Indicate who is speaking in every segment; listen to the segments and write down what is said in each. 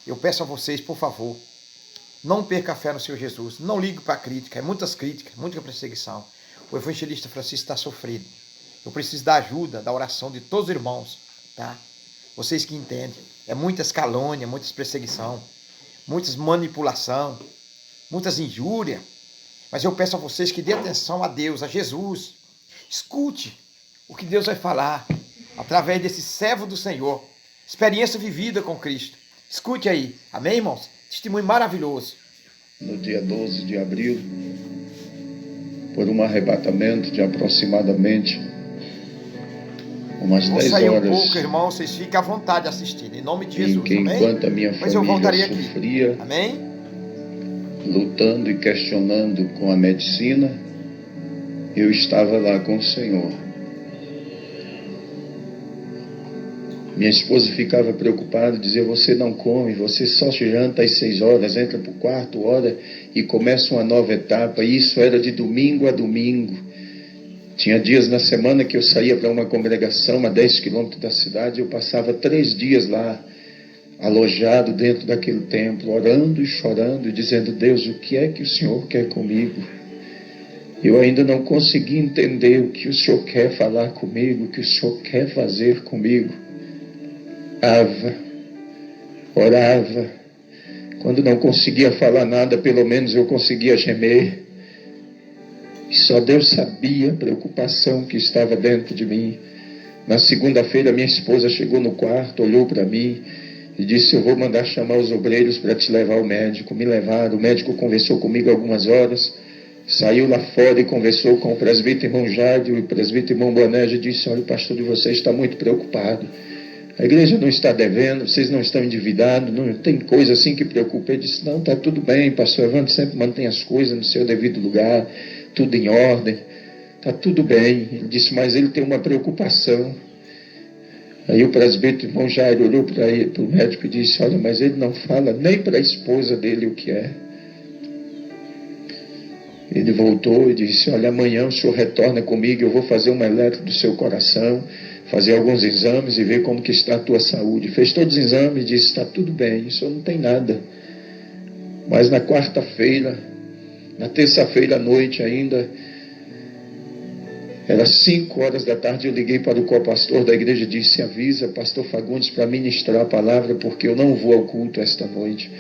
Speaker 1: Eu peço a vocês, por favor, não perca a fé no Senhor Jesus. Não ligue para a crítica. É muitas críticas, muita perseguição. O evangelista Francisco está sofrido. Eu preciso da ajuda, da oração de todos os irmãos, tá? Vocês que entendem. É muitas calúnias, muitas perseguição, muitas manipulação, muitas injúrias. Mas eu peço a vocês que dê atenção a Deus, a Jesus. Escute o que Deus vai falar através desse servo do Senhor. Experiência vivida com Cristo. Escute aí. Amém, irmãos? Testemunho maravilhoso.
Speaker 2: No dia 12 de abril, por um arrebatamento de aproximadamente umas 10 horas. Vou sair
Speaker 1: um pouco, irmão. Vocês fiquem à vontade de assistir. Em nome de Jesus.
Speaker 2: Em que,
Speaker 1: amém?
Speaker 2: Enquanto a minha família sofria,
Speaker 1: aqui. Amém?
Speaker 2: Lutando e questionando com a medicina, eu estava lá com o Senhor. Minha esposa ficava preocupada, dizia: você não come, você só janta às 6 horas, entra para o quarto, ora e começa uma nova etapa. E isso era de domingo a domingo. Tinha dias na semana que eu saía para uma congregação a 10 quilômetros da cidade, eu passava 3 dias lá, alojado dentro daquele templo, orando e chorando, e dizendo: Deus, o que é que o Senhor quer comigo? Eu ainda não consegui entender o que o Senhor quer falar comigo, o que o Senhor quer fazer comigo. Orava. Quando não conseguia falar nada, pelo menos eu conseguia gemer. E só Deus sabia a preocupação que estava dentro de mim. Na segunda-feira, minha esposa chegou no quarto, olhou para mim e disse: eu vou mandar chamar os obreiros para te levar ao médico. Me levaram, o médico conversou comigo algumas horas, saiu lá fora e conversou com o presbítero irmão Jádio e o presbítero irmão Boanerges e disse: olha, o pastor de vocês está muito preocupado. A igreja não está devendo, vocês não estão endividados, não tem coisa assim que preocupa. Ele disse: não, está tudo bem, pastor Evandro sempre mantém as coisas no seu devido lugar, tudo em ordem, está tudo bem. Ele disse: mas ele tem uma preocupação. Aí o presbítero irmão Jairo olhou para o médico e disse: olha, mas ele não fala nem para a esposa dele o que é. Ele voltou e disse: olha, amanhã o senhor retorna comigo, eu vou fazer uma eletro do seu coração, fazer alguns exames e ver como que está a tua saúde. Fez todos os exames e disse: está tudo bem, isso não tem nada. Mas na quarta-feira, na terça-feira à noite ainda, era 5 horas da tarde, eu liguei para o copastor da igreja e disse: avisa pastor Fagundes para ministrar a palavra, porque eu não vou ao culto esta noite.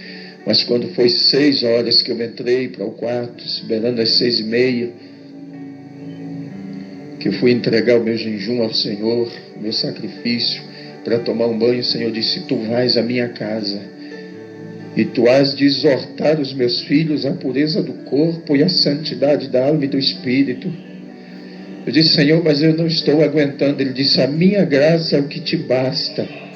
Speaker 2: Mas quando foi 6 horas que eu entrei para o quarto, esperando às 6:30, que eu fui entregar o meu jejum ao Senhor, o meu sacrifício, para tomar um banho, o Senhor disse: tu vais à minha casa e tu has de exortar os meus filhos à pureza do corpo e à santidade da alma e do espírito. Eu disse: Senhor, mas eu não estou aguentando. Ele disse: a minha graça é o que te basta.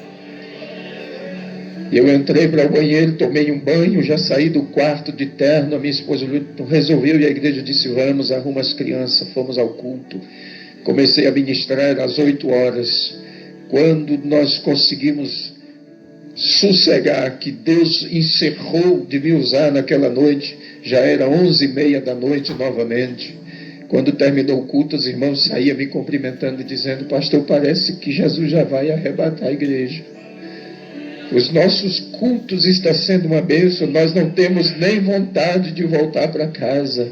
Speaker 2: E eu entrei para o banheiro, tomei um banho, já saí do quarto de terno. A minha esposa resolveu e a igreja disse: vamos, arruma as crianças. Fomos ao culto. Comecei a ministrar às 8 horas. Quando nós conseguimos sossegar, que Deus encerrou de me usar naquela noite, já era 11:30 da noite novamente. Quando terminou o culto, os irmãos saíam me cumprimentando e dizendo: pastor, parece que Jesus já vai arrebatar a igreja. Os nossos cultos estão sendo uma bênção, nós não temos nem vontade de voltar para casa.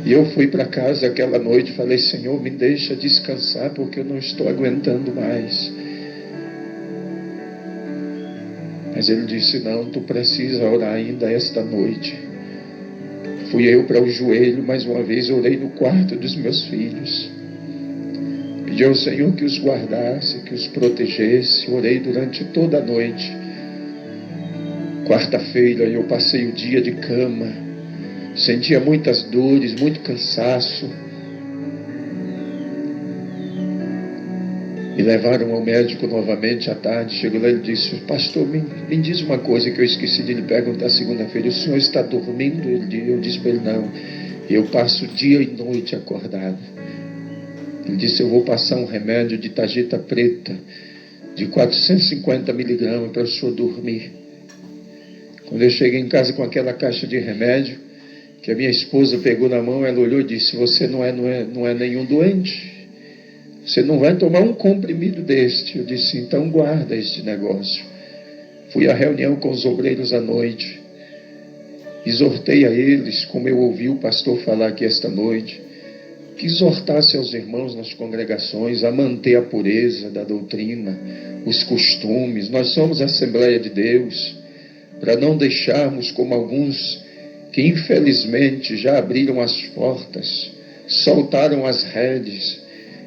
Speaker 2: E eu fui para casa aquela noite e falei: Senhor, me deixa descansar, porque eu não estou aguentando mais. Mas ele disse: não, tu precisa orar ainda esta noite. Fui eu para o joelho, mais uma vez orei no quarto dos meus filhos. Pedi ao Senhor que os guardasse, que os protegesse. Orei durante toda a noite. Quarta-feira eu passei o dia de cama. Sentia muitas dores, muito cansaço. Me levaram ao médico novamente à tarde. Chegou lá e ele disse: pastor, me diz uma coisa que eu esqueci de lhe perguntar segunda-feira. O senhor está dormindo? Eu disse para ele: não. Eu passo dia e noite acordado. Ele disse: eu vou passar um remédio de tarjeta preta de 450 miligramas para o senhor dormir. Quando eu cheguei em casa com aquela caixa de remédio, que a minha esposa pegou na mão, ela olhou e disse: você não é nenhum doente. Você não vai tomar um comprimido deste. Eu disse: então guarda este negócio. Fui à reunião com os obreiros à noite. Exortei a eles, como eu ouvi o pastor falar aqui esta noite, que exortasse aos irmãos nas congregações a manter a pureza da doutrina, os costumes. Nós somos a Assembleia de Deus, para não deixarmos como alguns que infelizmente já abriram as portas, soltaram as redes.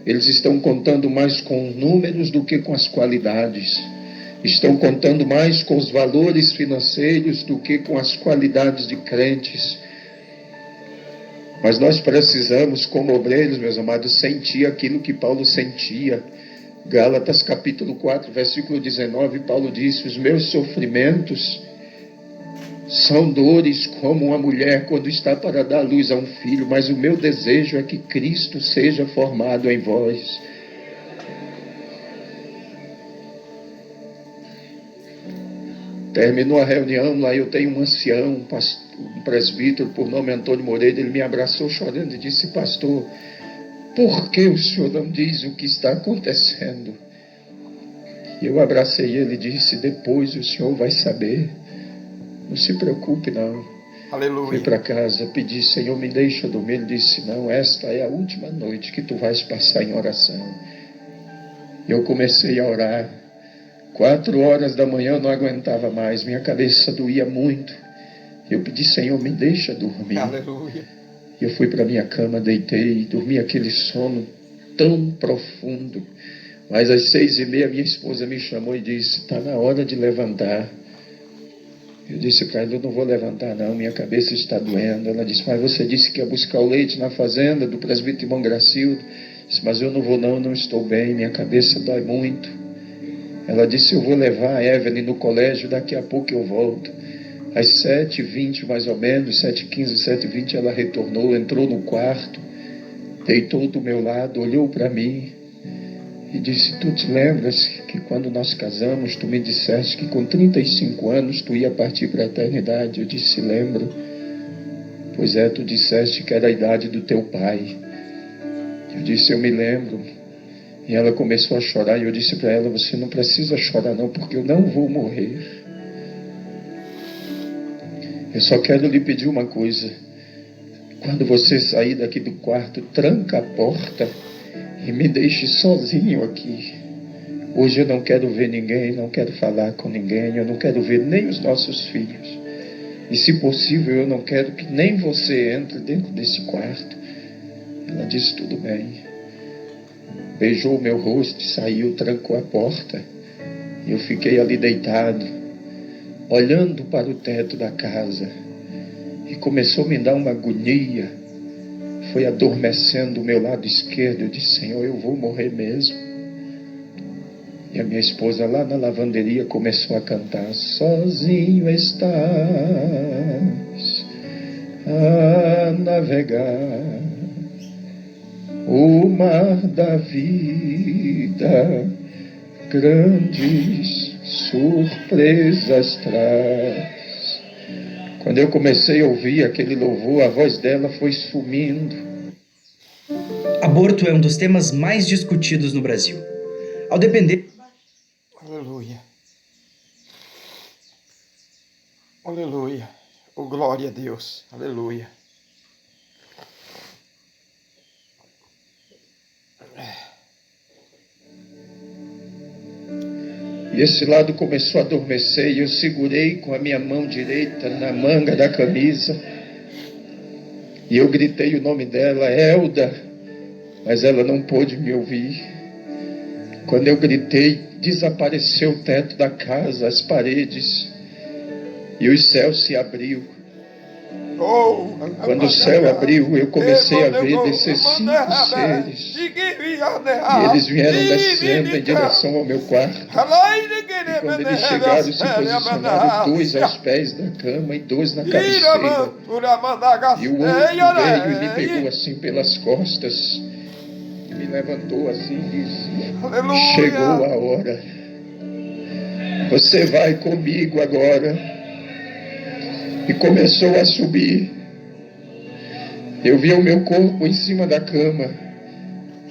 Speaker 2: Eles estão contando mais com números do que com as qualidades. Estão contando mais com os valores financeiros do que com as qualidades de crentes. Mas nós precisamos, como obreiros, meus amados, sentir aquilo que Paulo sentia. Gálatas capítulo 4, versículo 19, Paulo disse: os meus sofrimentos são dores como uma mulher quando está para dar luz a um filho, mas o meu desejo é que Cristo seja formado em vós. Terminou a reunião, lá eu tenho um ancião, um presbítero por nome Antônio Moreira. Ele me abraçou chorando e disse: pastor, por que o senhor não diz o que está acontecendo? E eu abracei ele e disse: depois o senhor vai saber. Não se preocupe não.
Speaker 1: Aleluia.
Speaker 2: Fui para casa, pedi: Senhor, me deixa dormir. Ele disse: não, esta é a última noite que tu vais passar em oração. E eu comecei a orar. 4 horas da manhã eu não aguentava mais, minha cabeça doía muito. Eu pedi: Senhor, me deixa dormir.
Speaker 1: Aleluia.
Speaker 2: E eu fui para minha cama, deitei e dormi aquele sono tão profundo. Mas às 6h30 minha esposa me chamou e disse: está na hora de levantar. Eu disse para ela: eu não vou levantar não, minha cabeça está doendo. Ela disse: mas você disse que ia buscar o leite na fazenda do presbítero irmão Gracildo. Eu disse: mas eu não vou não estou bem, minha cabeça dói muito. Ela disse: eu vou levar a Evelyn no colégio, daqui a pouco eu volto. Às 7h20 mais ou menos, 7h15, 7h20, ela retornou, entrou no quarto, deitou do meu lado, olhou para mim e disse: tu te lembras que quando nós casamos, tu me disseste que com 35 anos tu ia partir para a eternidade? Eu disse: lembro. Pois é, tu disseste que era a idade do teu pai. Eu disse: eu me lembro. E ela começou a chorar e eu disse para ela: você não precisa chorar não, porque eu não vou morrer. Eu só quero lhe pedir uma coisa: quando você sair daqui do quarto, tranca a porta e me deixe sozinho aqui. Hoje eu não quero ver ninguém, não quero falar com ninguém, eu não quero ver nem os nossos filhos. E se possível, eu não quero que nem você entre dentro desse quarto. Ela disse: tudo bem. Beijou o meu rosto e saiu, trancou a porta. E eu fiquei ali deitado, olhando para o teto da casa. E começou a me dar uma agonia. Foi adormecendo o meu lado esquerdo. Eu disse: Senhor, eu vou morrer mesmo. E a minha esposa lá na lavanderia começou a cantar: sozinho estás a navegar o mar da vida, grandes surpresas traz. Quando eu comecei a ouvir aquele louvor, a voz dela foi sumindo.
Speaker 3: Aborto é um dos temas mais discutidos no Brasil. Ao depender...
Speaker 1: Aleluia. Aleluia. Oh, glória a Deus. Aleluia.
Speaker 2: E esse lado começou a adormecer e eu segurei com a minha mão direita na manga da camisa. E eu gritei o nome dela: Elda. Mas ela não pôde me ouvir. Quando eu gritei, desapareceu o teto da casa, as paredes. E os céus se abriu. Quando o céu abriu, eu comecei a ver descer 5 seres. E eles vieram descendo em direção ao meu quarto. E quando eles chegaram, se posicionaram 2 aos pés da cama e 2 na cabeceira. E o outro veio e me pegou assim pelas costas e me levantou assim e disse: chegou a hora. Você vai comigo agora. E começou a subir. Eu via o meu corpo em cima da cama.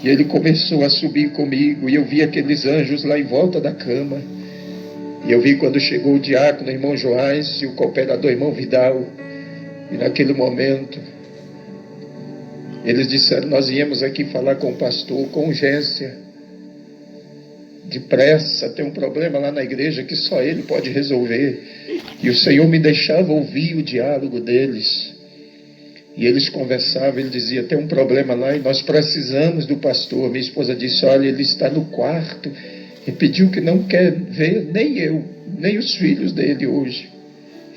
Speaker 2: E ele começou a subir comigo. E eu via aqueles anjos lá em volta da cama. E eu vi quando chegou o diácono, o irmão Joás, e o cooperador, irmão Vidal. E naquele momento, eles disseram: nós íamos aqui falar com o pastor, com urgência. Depressa, tem um problema lá na igreja que só ele pode resolver. E o Senhor me deixava ouvir o diálogo deles. E eles conversavam, ele dizia: tem um problema lá e nós precisamos do pastor. Minha esposa disse: olha, ele está no quarto e pediu que não quer ver nem eu, nem os filhos dele hoje.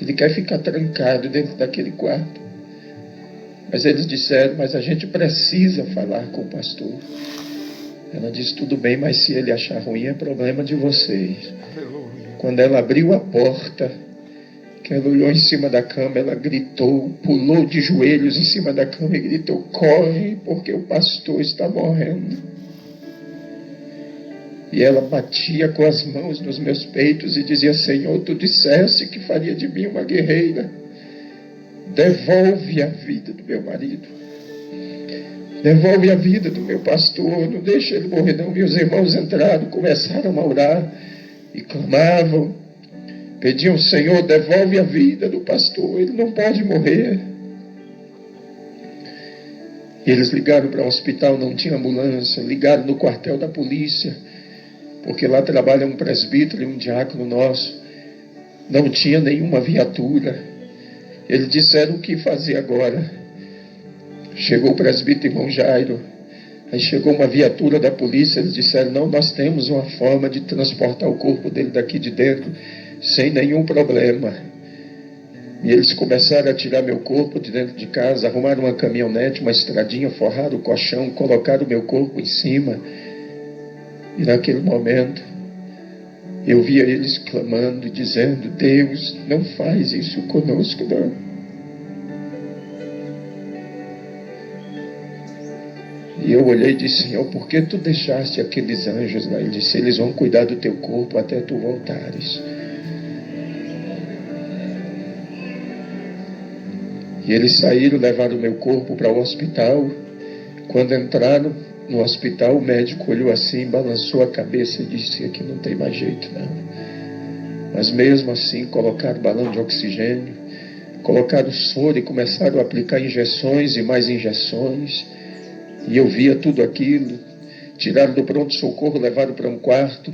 Speaker 2: Ele quer ficar trancado dentro daquele quarto. Mas eles disseram: mas a gente precisa falar com o pastor. Ela disse: tudo bem, mas se ele achar ruim é problema de vocês. Aleluia. Quando ela abriu a porta, que ela olhou em cima da cama, ela gritou, pulou de joelhos em cima da cama e gritou: corre, porque o pastor está morrendo. E ela batia com as mãos nos meus peitos e dizia: Senhor, tu disseste que faria de mim uma guerreira. Devolve a vida do meu marido. Devolve a vida do meu pastor. Não deixa ele morrer não. Meus irmãos entraram, começaram a orar e clamavam. Pediam: Senhor, devolve a vida do pastor. Ele não pode morrer. E eles ligaram para o hospital, não tinha ambulância. Ligaram no quartel da polícia, porque lá trabalha um presbítero e um diácono nosso. Não tinha nenhuma viatura. Eles disseram: o que fazer agora? Chegou o presbítero irmão Jairo. Aí chegou uma viatura da polícia. Eles disseram: não, nós temos uma forma de transportar o corpo dele daqui de dentro sem nenhum problema. E eles começaram a tirar meu corpo de dentro de casa, arrumaram uma caminhonete, uma estradinha, forraram o colchão, colocaram o meu corpo em cima. E naquele momento eu via eles clamando e dizendo: Deus, não faz isso conosco não. E eu olhei e disse: Senhor, por que tu deixaste aqueles anjos lá? Ele disse: eles vão cuidar do teu corpo até tu voltares. E eles saíram, levaram o meu corpo para o hospital. Quando entraram no hospital, o médico olhou assim, balançou a cabeça e disse: aqui não tem mais jeito não. Mas mesmo assim colocaram balão de oxigênio, colocaram soro e começaram a aplicar injeções e mais injeções. E eu via tudo aquilo. Tiraram do pronto-socorro, levaram para um quarto.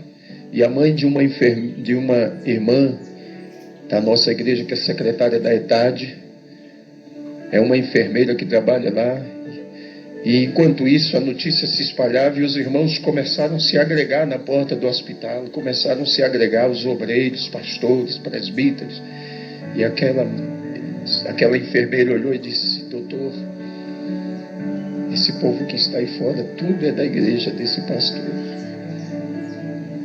Speaker 2: E a mãe de uma irmã da nossa igreja, que é secretária da ETAD, é uma enfermeira que trabalha lá. E enquanto isso a notícia se espalhava e os irmãos começaram a se agregar na porta do hospital. Começaram a se agregar os obreiros, pastores, presbíteros. E aquela enfermeira olhou e disse: doutor, esse povo que está aí fora, tudo é da igreja desse pastor.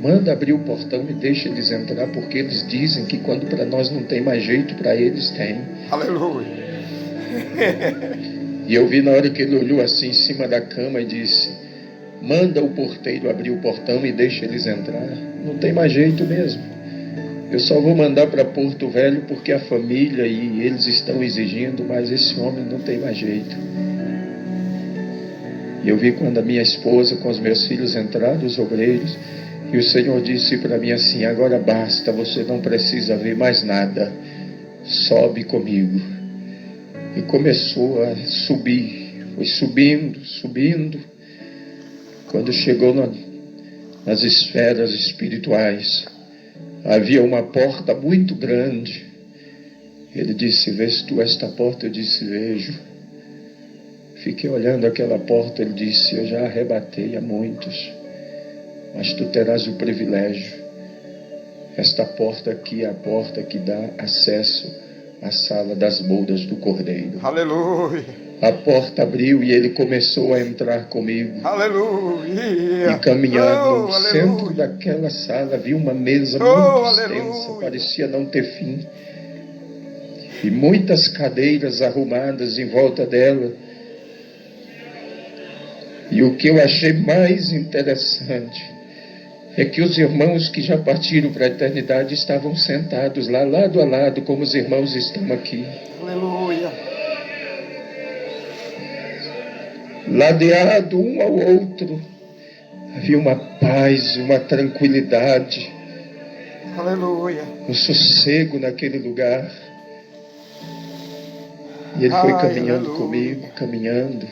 Speaker 2: Manda abrir o portão e deixa eles entrar, porque eles dizem que quando para nós não tem mais jeito, para eles tem.
Speaker 1: Aleluia.
Speaker 2: E eu vi na hora que ele olhou assim em cima da cama e disse: manda o porteiro abrir o portão e deixa eles entrar. Não tem mais jeito mesmo. Eu só vou mandar para Porto Velho porque a família e eles estão exigindo, mas esse homem não tem mais jeito. E eu vi quando a minha esposa com os meus filhos entraram, os obreiros, e o Senhor disse para mim assim: agora basta, você não precisa ver mais nada, sobe comigo. E começou a subir, foi subindo, subindo. Quando chegou nas esferas espirituais, havia uma porta muito grande. Ele disse: vês tu esta porta? Eu disse: vejo. Fiquei olhando aquela porta. Ele disse: eu já arrebatei a muitos, mas tu terás o privilégio. Esta porta aqui é a porta que dá acesso à sala das bodas do Cordeiro.
Speaker 1: Aleluia.
Speaker 2: A porta abriu e ele começou a entrar comigo.
Speaker 1: Aleluia.
Speaker 2: E caminhando no
Speaker 1: aleluia.
Speaker 2: centro daquela sala, havia uma mesa muito extensa, parecia não ter fim. E muitas cadeiras arrumadas em volta dela. E o que eu achei mais interessante é que os irmãos que já partiram para a eternidade estavam sentados lá, lado a lado, como os irmãos estão aqui.
Speaker 1: Aleluia.
Speaker 2: Ladeado um ao outro, havia uma paz, uma tranquilidade.
Speaker 1: Aleluia.
Speaker 2: um sossego naquele lugar. E ele foi caminhando comigo, caminhando.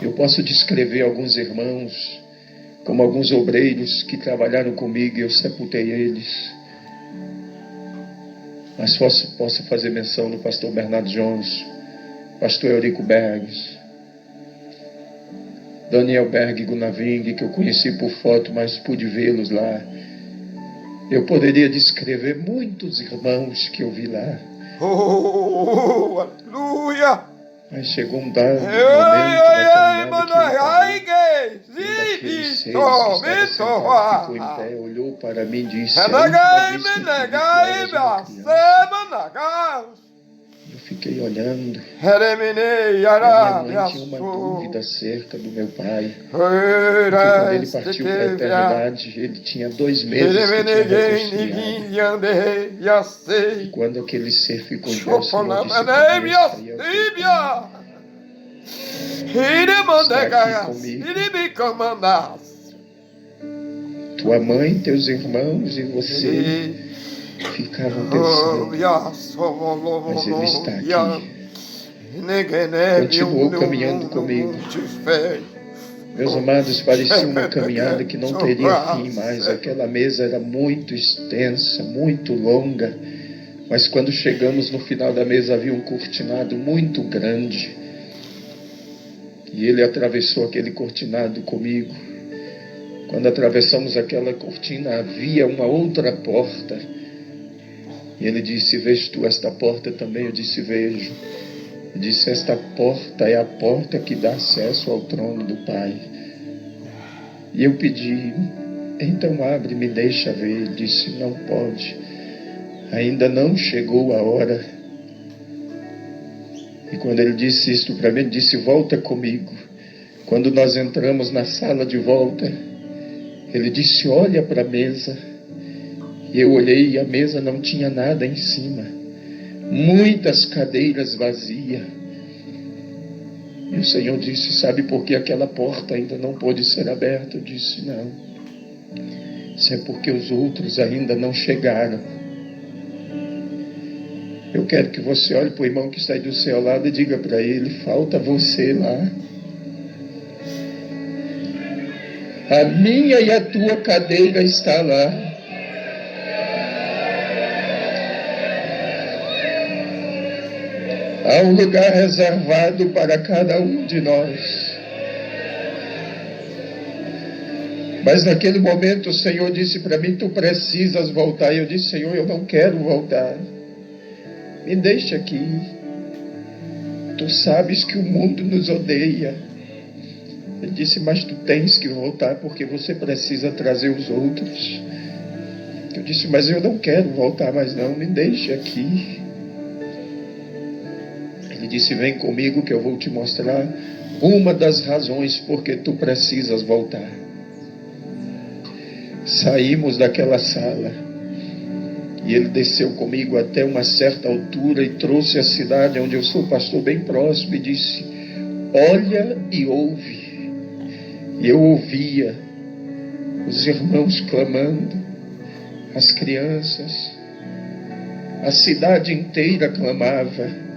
Speaker 2: Eu posso descrever alguns irmãos, como alguns obreiros que trabalharam comigo e eu sepultei eles. Mas posso fazer menção do pastor Bernardo Jones, pastor Eurico Bergs, Daniel Berg Gunaving, que eu conheci por foto, mas pude vê-los lá. Eu poderia descrever muitos irmãos que eu vi lá.
Speaker 1: Oh, aleluia.
Speaker 2: Mas chegou um dado momento da caminhada que daqueles seres que estavam sentados ficou em pé, olhou para mim e disse: eu fiquei olhando. Minha mãe tinha uma dúvida acerca do meu pai, porque quando ele partiu para a eternidade, ele tinha 2 meses que tinha reconciliado. E quando aquele ser ficou em pé, o Senhor disse para mim: está aqui comigo. Tua mãe, teus irmãos e você ficavam pensando, mas ele está aqui. Continuou caminhando comigo. Meus amados, parecia uma caminhada que não teria fim mais. Aquela mesa era muito extensa, muito longa, mas quando chegamos no final da mesa havia um cortinado muito grande, e ele atravessou aquele cortinado comigo. Quando atravessamos aquela cortina, havia uma outra porta, e ele disse: vês tu esta porta também? Eu disse: vejo. Ele disse: esta porta é a porta que dá acesso ao trono do Pai. E eu pedi: então abre, me deixa ver. Ele disse: não pode, ainda não chegou a hora. E quando ele disse isto para mim, ele disse: volta comigo. Quando nós entramos na sala de volta, ele disse: olha para a mesa. E eu olhei e a mesa não tinha nada em cima. Muitas cadeiras vazias. E o Senhor disse: sabe por que aquela porta ainda não pôde ser aberta? Eu disse: não. Isso é porque os outros ainda não chegaram. Eu quero que você olhe para o irmão que está aí do seu lado e diga para ele: falta você lá. A minha e a tua cadeira está lá. Há um lugar reservado para cada um de nós. Mas naquele momento o Senhor disse para mim: tu precisas voltar. E eu disse: Senhor, eu não quero voltar. Me deixa aqui. Tu sabes que o mundo nos odeia. Ele disse: mas tu tens que voltar porque você precisa trazer os outros. Eu disse: mas eu não quero voltar mais não, me deixa aqui. Ele disse: vem comigo que eu vou te mostrar uma das razões porque tu precisas voltar. Saímos daquela sala e ele desceu comigo até uma certa altura e trouxe a cidade onde eu sou pastor bem próximo e disse: olha e ouve. E eu ouvia os irmãos clamando, as crianças, a cidade inteira clamava.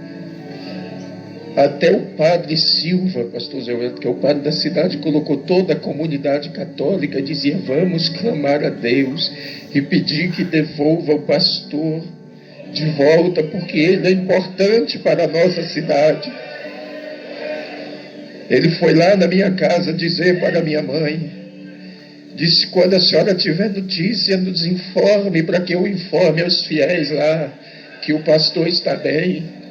Speaker 2: Até o padre Silva, pastor Zé, que é o padre da cidade, colocou toda a comunidade católica e dizia: vamos clamar a Deus e pedir que devolva o pastor de volta, porque ele é importante para a nossa cidade. Ele foi lá na minha casa dizer para minha mãe, disse: quando a senhora tiver notícia, nos informe, para que eu informe aos fiéis lá que o pastor está bem.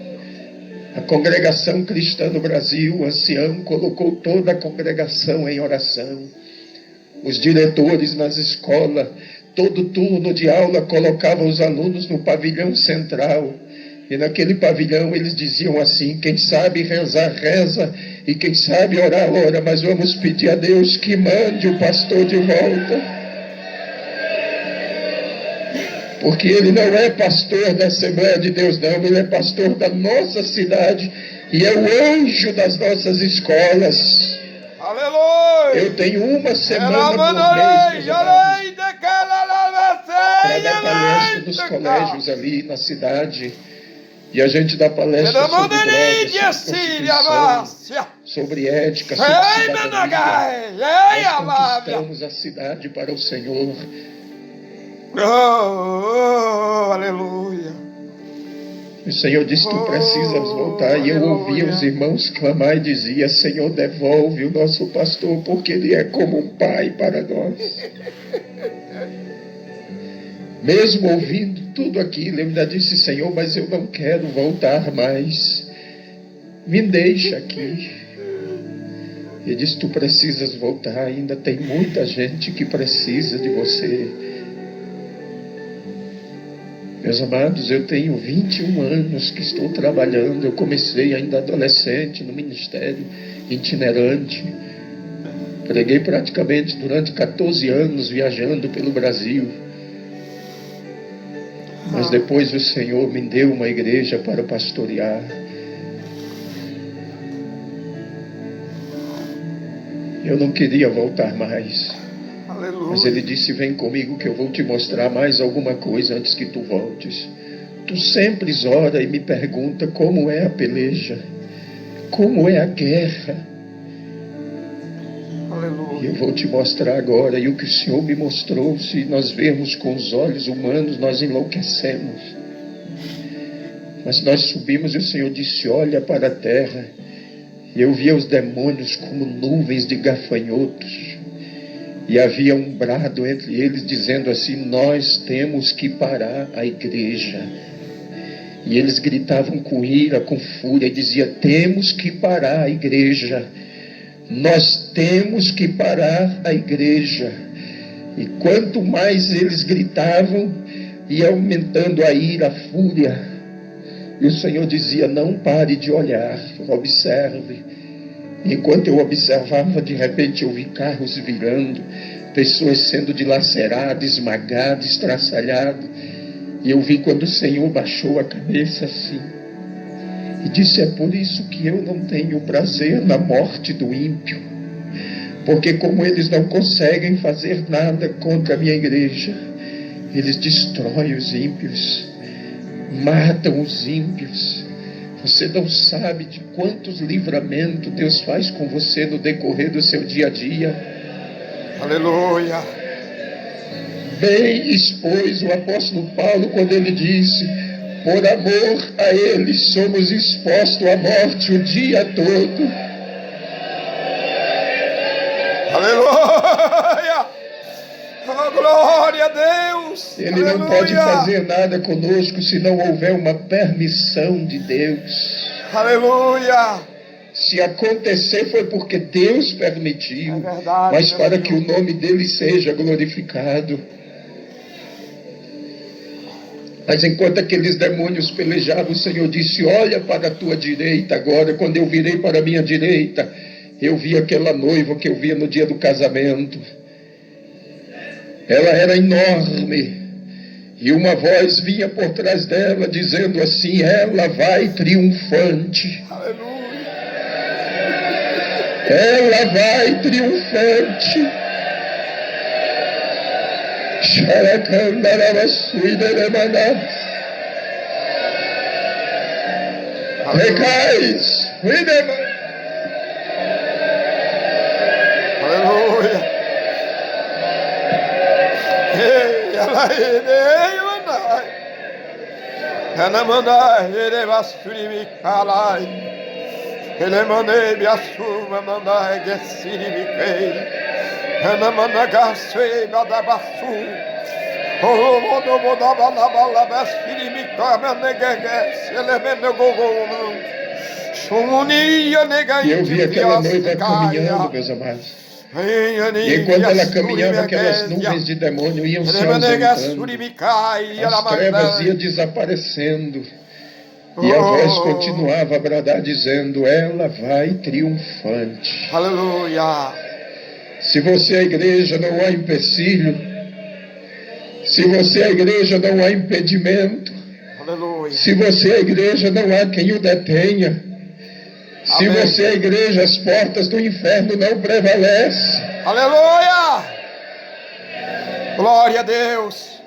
Speaker 2: A congregação cristã no Brasil, o ancião, colocou toda a congregação em oração. Os diretores nas escolas, todo turno de aula, colocavam os alunos no pavilhão central. E naquele pavilhão eles diziam assim: quem sabe rezar, reza, e quem sabe orar, ora, mas vamos pedir a Deus que mande o pastor de volta. Porque ele não é pastor da Assembleia de Deus, não. Ele é pastor da nossa cidade e é o anjo das nossas escolas.
Speaker 1: Aleluia!
Speaker 2: Eu tenho uma semana por mês, meus amados. para dar palestra nos colégios ali na cidade. E a gente dá palestra sobre drogas, sobre prostituição, sobre ética, sobre cidadania. Nós conquistamos a cidade para o Senhor.
Speaker 1: Aleluia.
Speaker 2: O Senhor disse, tu precisas voltar. E eu ouvia os irmãos clamar e dizia, Senhor, devolve o nosso pastor, porque ele é como um pai para nós. Mesmo ouvindo tudo aquilo, eu ainda disse, Senhor, mas eu não quero voltar mais. Me deixa aqui. Ele disse, tu precisas voltar, ainda tem muita gente que precisa de você. Meus amados, eu tenho 21 anos que estou trabalhando. Eu comecei ainda adolescente no ministério itinerante. Preguei praticamente durante 14 anos viajando pelo Brasil. Mas depois o Senhor me deu uma igreja para pastorear. Eu não queria voltar mais.
Speaker 1: Aleluia.
Speaker 2: Mas Ele disse, vem comigo que eu vou te mostrar mais alguma coisa antes que tu voltes. Tu sempre ora e me pergunta como é a peleja, como é a guerra. E eu vou te mostrar agora. E o que o Senhor me mostrou, se nós vermos com os olhos humanos, nós enlouquecemos. Mas nós subimos e o Senhor disse, olha para a terra. E eu via os demônios como nuvens de gafanhotos. E havia um brado entre eles dizendo assim, nós temos que parar a igreja. E eles gritavam com ira, com fúria, e diziam, temos que parar a igreja. Nós temos que parar a igreja. E quanto mais eles gritavam, ia aumentando a ira, a fúria. E o Senhor dizia, não pare de olhar, observe. E enquanto eu observava, de repente eu vi carros virando, pessoas sendo dilaceradas, esmagadas, estraçalhadas. E eu vi quando o Senhor baixou a cabeça assim. E disse, é por isso que eu não tenho prazer na morte do ímpio. Porque como eles não conseguem fazer nada contra a minha igreja, eles destroem os ímpios, matam os ímpios. Você não sabe de quantos livramentos Deus faz com você no decorrer do seu dia a dia.
Speaker 1: Aleluia.
Speaker 2: Bem expôs o apóstolo Paulo quando ele disse, por amor a Ele somos expostos à morte o dia todo.
Speaker 1: Aleluia! Oh, glória a Deus!
Speaker 2: Ele
Speaker 1: Aleluia!
Speaker 2: não pode fazer nada conosco se não houver uma permissão de Deus.
Speaker 1: Aleluia!
Speaker 2: Se acontecer foi porque Deus permitiu,
Speaker 1: É verdade,
Speaker 2: mas para
Speaker 1: Senhor.
Speaker 2: que o nome dele seja glorificado. Mas enquanto aqueles demônios pelejavam, o Senhor disse, olha para a tua direita agora. Quando eu virei para a minha direita, eu vi aquela noiva que eu via no dia do casamento. Ela era enorme. E uma voz vinha por trás dela, dizendo assim, ela vai triunfante.
Speaker 1: Aleluia!
Speaker 2: Ela vai triunfante. Recais,
Speaker 1: aleluia! Ei, ela ei, mandai. Ela mandai, ele vasuri me calai. Ele mandei me assuma, mandai, gesiri me quei. Ela manda gasei, manda basu. Oh, modo moda bala bala vasuri me cama negeges. Ele me negou. Sumunia nega.
Speaker 2: E eu vi aquela noiva caminhando, meus amados. E enquanto ela caminhava, aquelas nuvens de demônio iam se ausentando. As trevas iam desaparecendo. E a voz continuava a bradar, dizendo, ela vai triunfante.
Speaker 1: Aleluia.
Speaker 2: Se você é a igreja, não há empecilho. Se você é a igreja, não há impedimento.
Speaker 1: Aleluia.
Speaker 2: Se você é a igreja, não há quem o detenha. Se
Speaker 1: Amém.
Speaker 2: você é a igreja, as portas do inferno não prevalecem.
Speaker 1: Aleluia. Glória a Deus.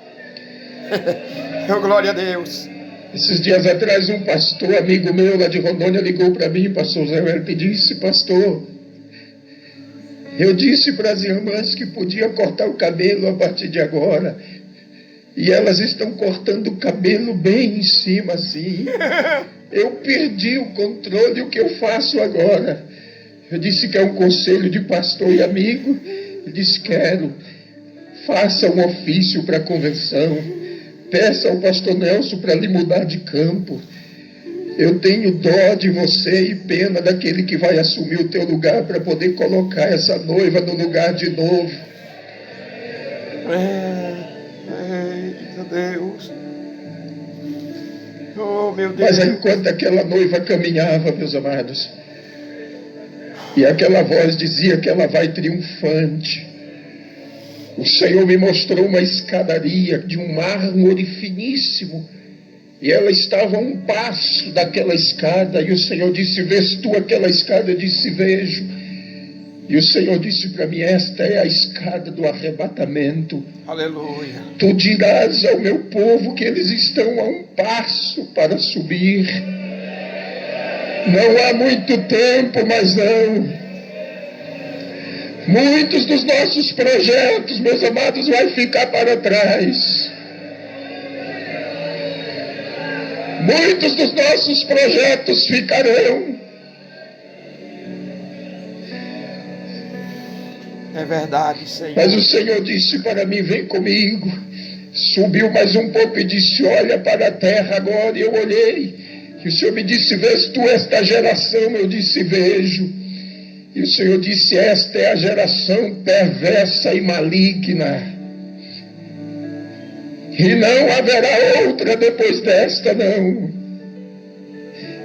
Speaker 1: Oh, glória a Deus.
Speaker 2: Esses dias atrás, um pastor, amigo meu lá de Rondônia, ligou para mim, pastor Zé Wellington, e disse: pastor, eu disse para as irmãs que podia cortar o cabelo a partir de agora, e elas estão cortando o cabelo bem em cima assim. Eu perdi o controle. O que eu faço agora? Eu disse que é um conselho de pastor e amigo. Ele disse: quero. Faça um ofício para a convenção. Peça ao pastor Nelson para lhe mudar de campo. Eu tenho dó de você e pena daquele que vai assumir o teu lugar para poder colocar essa noiva no lugar de novo.
Speaker 1: Eita Deus. Oh, meu Deus.
Speaker 2: Mas enquanto aquela noiva caminhava, meus amados, e aquela voz dizia que ela vai triunfante, o Senhor me mostrou uma escadaria de um mármore finíssimo, e ela estava a um passo daquela escada, e o Senhor disse: vês tu aquela escada? Eu disse: vejo. E o Senhor disse para mim: esta é a escada do arrebatamento.
Speaker 1: Aleluia.
Speaker 2: Tu dirás ao meu povo que eles estão a um passo para subir. Não há muito tempo, mas não. Muitos dos nossos projetos, meus amados, vai ficar para trás. Muitos dos nossos projetos ficarão.
Speaker 1: É verdade, Senhor.
Speaker 2: Mas o Senhor disse para mim: vem comigo. Subiu mais um pouco e disse: olha para a terra agora. E eu olhei. E o Senhor me disse: vês tu esta geração? Eu disse: vejo. E o Senhor disse: esta é a geração perversa e maligna. E não haverá outra depois desta, não.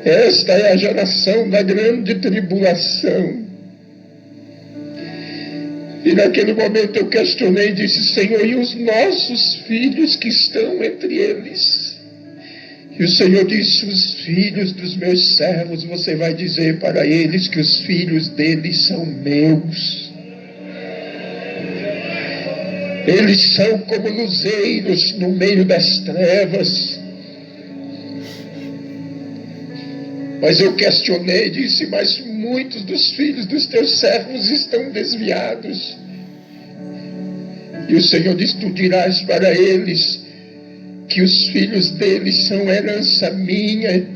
Speaker 2: Esta é a geração da grande tribulação. E naquele momento eu questionei e disse: Senhor, e os nossos filhos que estão entre eles? E o Senhor disse: os filhos dos meus servos, você vai dizer para eles que os filhos deles são meus. Eles são como luzeiros no meio das trevas. Mas eu questionei e disse: mas muitos dos filhos dos teus servos estão desviados. E o Senhor disse: tu dirás para eles que os filhos deles são herança minha,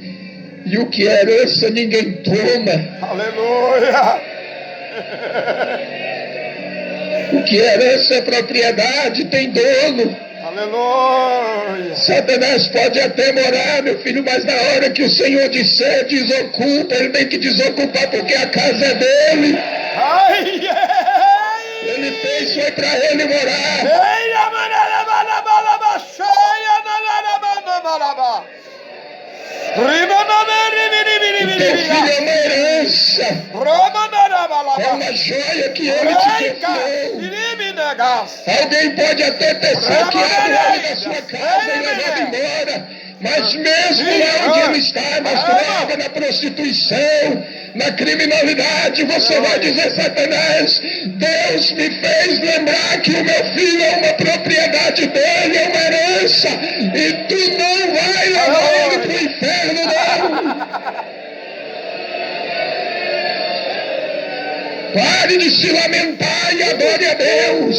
Speaker 2: e o que é herança ninguém toma.
Speaker 1: Aleluia.
Speaker 2: O que é herança é propriedade, tem dono.
Speaker 1: Aleluia.
Speaker 2: Satanás pode até morar, meu filho, mas na hora que o Senhor disser desocupa, ele tem que desocupar, porque a casa é dele.
Speaker 1: Ai, ai.
Speaker 2: Ele fez, foi para ele morar.
Speaker 1: Ei, amanarabalaba, cheia, nanarabalaba.
Speaker 2: O teu filho é uma herança, é uma joia que ele te confiou. Alguém pode até ter saqueado ele da sua casa e levado embora, mas mesmo lá onde ele está, nas drogas, na prostituição, na criminalidade, você vai dizer: Satanás, Deus me fez lembrar que o meu filho é uma propriedade dele, é uma herança, e tu não vai levar ele para o inferno, não. Pare de se lamentar e adore a Deus.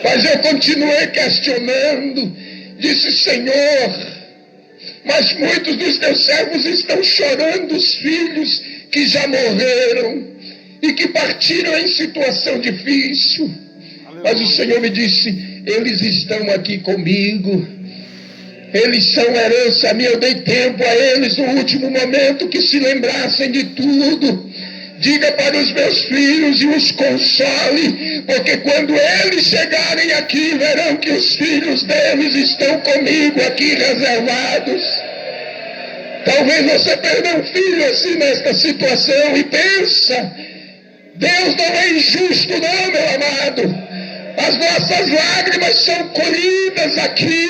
Speaker 2: Mas eu continuei questionando. Disse: Senhor, mas muitos dos teus servos estão chorando os filhos que já morreram e que partiram em situação difícil. Mas o Senhor me disse: eles estão aqui comigo. Eles são herança minha. Eu dei tempo a eles no último momento que se lembrassem de tudo. Diga para os meus filhos e os console, porque quando eles chegarem aqui, verão que os filhos deles estão comigo aqui reservados. Talvez você perda um filho assim nesta situação e pensa: Deus não é injusto não, meu amado. As nossas lágrimas são colhidas aqui,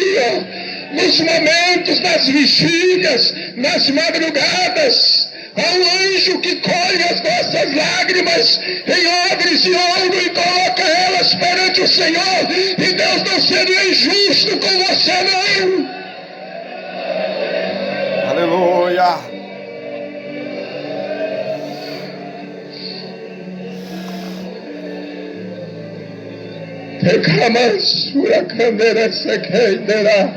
Speaker 2: nos momentos, nas vigílias, nas madrugadas. Há um anjo que colhe as nossas lágrimas em odres de ouro e coloca elas contas perante o Senhor, e Deus não seria injusto com você, não.
Speaker 1: Aleluia.
Speaker 2: Tekamas huracandera sekeindera,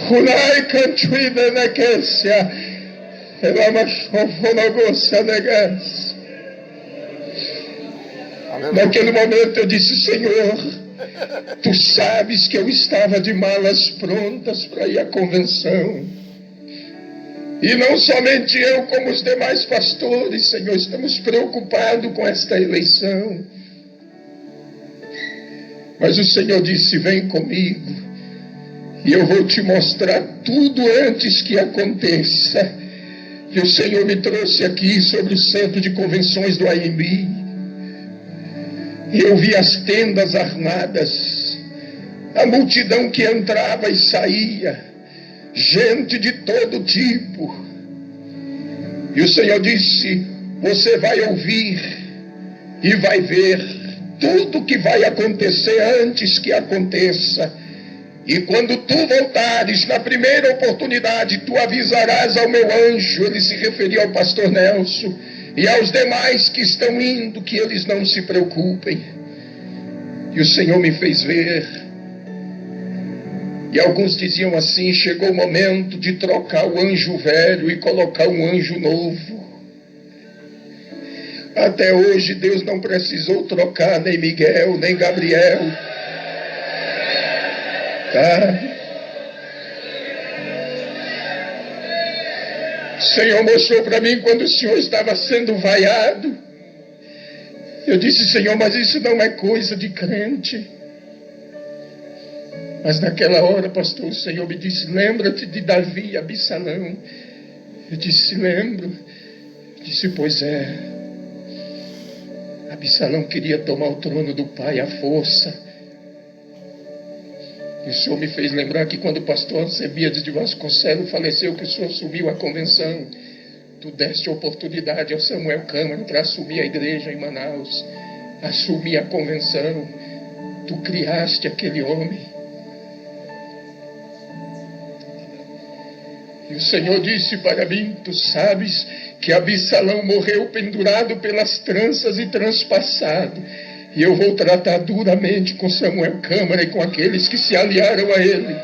Speaker 2: hunai cantuida nequecia, elamashofonogosa negas. Naquele momento eu disse: Senhor, Tu sabes que eu estava de malas prontas para ir à convenção. E não somente eu, como os demais pastores, Senhor, estamos preocupados com esta eleição. Mas o Senhor disse: vem comigo, e eu vou te mostrar tudo antes que aconteça. E o Senhor me trouxe aqui sobre o centro de convenções do AMB. E eu vi as tendas armadas, a multidão que entrava e saía, gente de todo tipo. E o Senhor disse: você vai ouvir e vai ver tudo que vai acontecer antes que aconteça. E quando tu voltares, na primeira oportunidade, tu avisarás ao meu anjo. Ele se referia ao pastor Nelson e aos demais que estão indo, que eles não se preocupem. E o Senhor me fez ver. E alguns diziam assim: chegou o momento de trocar o anjo velho e colocar um anjo novo. Até hoje Deus não precisou trocar nem Miguel, nem Gabriel. Tá? O Senhor mostrou para mim quando o Senhor estava sendo vaiado. Eu disse: Senhor, mas isso não é coisa de crente. Mas naquela hora, pastor, o Senhor me disse: lembra-te de Davi e Absalão. Eu disse: lembro. Eu disse: pois é. Absalão queria tomar o trono do pai à força. E o Senhor me fez lembrar que quando o pastor Alcebiades de Vasconcelos faleceu, que o Senhor assumiu a convenção, tu deste oportunidade ao Samuel Câmara para assumir a igreja em Manaus, assumir a convenção. Tu criaste aquele homem. E o Senhor disse para mim: tu sabes que Absalão morreu pendurado pelas tranças e transpassado. E eu vou tratar duramente com Samuel Câmara e com aqueles que se aliaram a ele.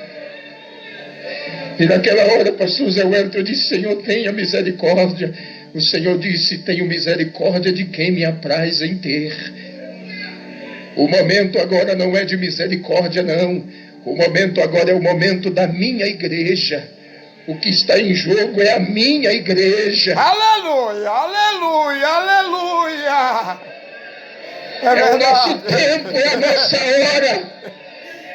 Speaker 2: E naquela hora, pastor Zé Wellington, eu disse: Senhor, tenha misericórdia. O Senhor disse: tenho misericórdia de quem me apraz em ter. O momento agora não é de misericórdia, não. O momento agora é o momento da minha igreja. O que está em jogo é a minha igreja.
Speaker 1: Aleluia, aleluia, aleluia.
Speaker 2: É o nosso tempo, é a nossa hora.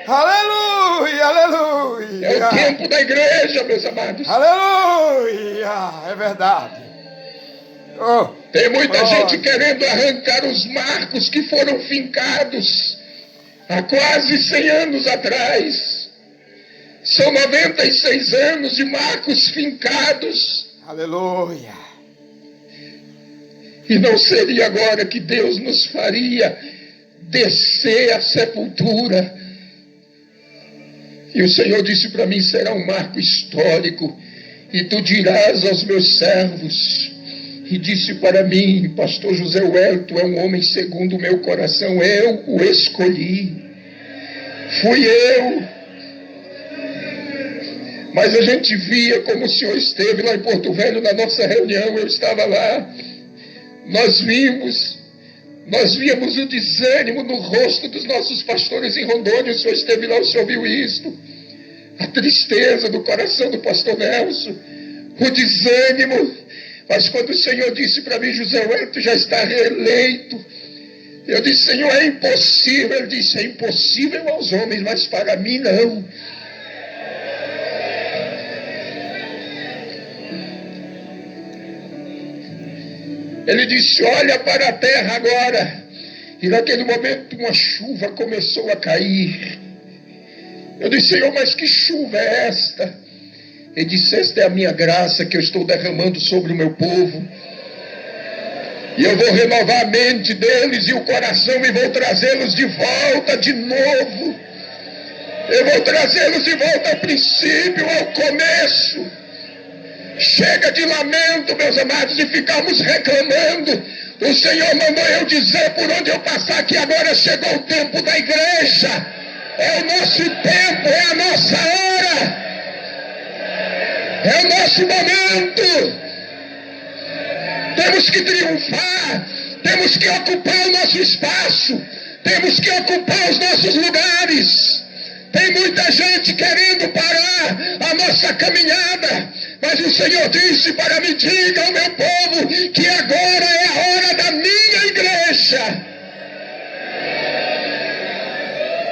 Speaker 1: Aleluia, aleluia.
Speaker 2: É o tempo da igreja, meus amados.
Speaker 1: Aleluia, é verdade. Oh,
Speaker 2: tem muita gente querendo arrancar os marcos que foram fincados há quase 100 anos atrás. São 96 anos de marcos fincados.
Speaker 1: Aleluia.
Speaker 2: E não seria agora que Deus nos faria descer à sepultura. E o Senhor disse para mim: será um marco histórico. E tu dirás aos meus servos. E disse para mim: pastor José Wellington é um homem segundo o meu coração. Eu o escolhi. Fui eu. Mas a gente via como o senhor esteve lá em Porto Velho na nossa reunião. Eu estava lá. Nós víamos o desânimo no rosto dos nossos pastores em Rondônia. O senhor esteve lá, o senhor viu isto. A tristeza do coração do pastor Nelson. O desânimo. Mas quando o Senhor disse para mim: José Wellington já está reeleito. Eu disse: Senhor, é impossível. Ele disse: é impossível aos homens, mas para mim não. Ele disse: olha para a terra agora. E naquele momento uma chuva começou a cair. Eu disse: Senhor, mas que chuva é esta? Ele disse: esta é a minha graça que eu estou derramando sobre o meu povo. E eu vou renovar a mente deles e o coração e vou trazê-los de volta de novo. Eu vou trazê-los de volta ao princípio, ao começo. Chega de lamento, meus amados, de ficarmos reclamando. O Senhor mandou eu dizer por onde eu passar que agora chegou o tempo da igreja. É o nosso tempo, é a nossa hora. É o nosso momento. Temos que triunfar, temos que ocupar o nosso espaço, temos que ocupar os nossos lugares. Tem muita gente querendo parar a nossa caminhada, mas o Senhor disse para mim: diga ao meu povo que agora é a hora da minha igreja.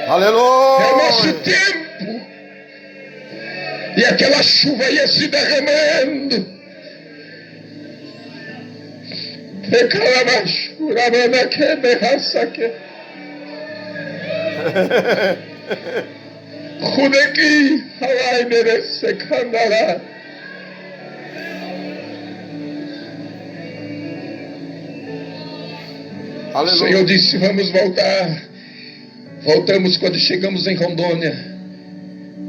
Speaker 1: Aleluia!
Speaker 2: É o nosso tempo. E aquela chuva ia se derramando. Khudeki Hawaii merece candará. O Senhor disse: vamos voltar. Voltamos quando chegamos em Rondônia.